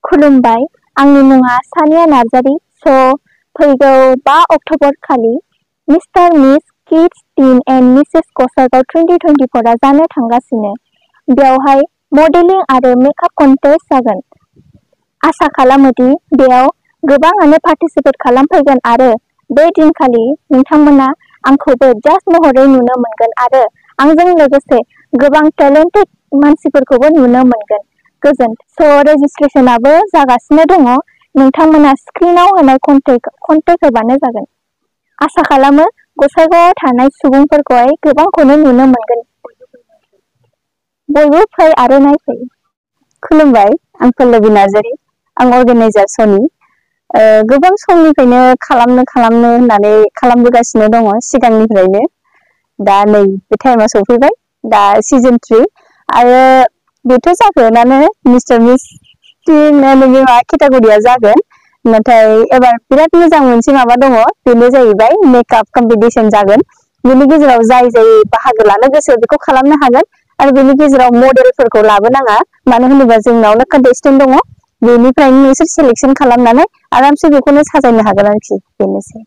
खुलुमबाय आंनि मुङा सानिया नार्जारी स फैगौ 5 अक्ट'बर खालि mister miss kids teen and mrs कसार्टआव 2024 जानो थांगासिनो बेवहाय मडेलिं आरो मेकआप कन्टेस्ट जागोन आसा खालामोदि बेयाव गोबाङानो पार्टिसिपेट खालामफैगोन आरो बे दिनखालि नोंथांमोना आंखौबो जाज महरै नुनो मोनगोन आरो आंजों लोगोसे गोबां टेलेन्टेड मानसिफोरखौबो नुनो मोनगोन गोजोन स रेजिस्ट्रेशनाबो जागासिनो दङ नोंथांमोना स्क्रिनाव होनाय कन्टेक्ट होबानो जागोन आसा खालामो गसाइगावआव थानाय सुबुंफोरखौहाय गोबांखौनो नुनो मोनगोन बयबो फै आरो नायफै खुलुमबाय आं पल्लबी नार्जारी आं अर्गानाइजार सनि गोबां समनिफ्रायनो खालामनो होननानै खालामबोगासिनो दङ सिगांनिफ्रायनो दा नै बे टाइमा सफैबाय दा सिजन 3 आरो बेथ' जागोनानो मिस्टार मिस टीन नोंनि केटेगरिया जागोन नाथाय एबार बिराद मोजां मोनसे माबा दङ बेनो जाहैबाय मेकआप कम्पिटिशन जागोन बेनि गेजेराव जाय बाहागो लानो गोसो बेखौ खालामनो हागोन आरो बेनि गेजेराव मडेलफोरखौ लाबोनाङा मानो होनोबा जोंनावनो कन्टेस्टेन्ट दङ बेनिफ्रायनो नोंसोर सिलेक्शन खालामनानै आरामसे बेखौनो साजायनो हागोन आरोखि बेनोसै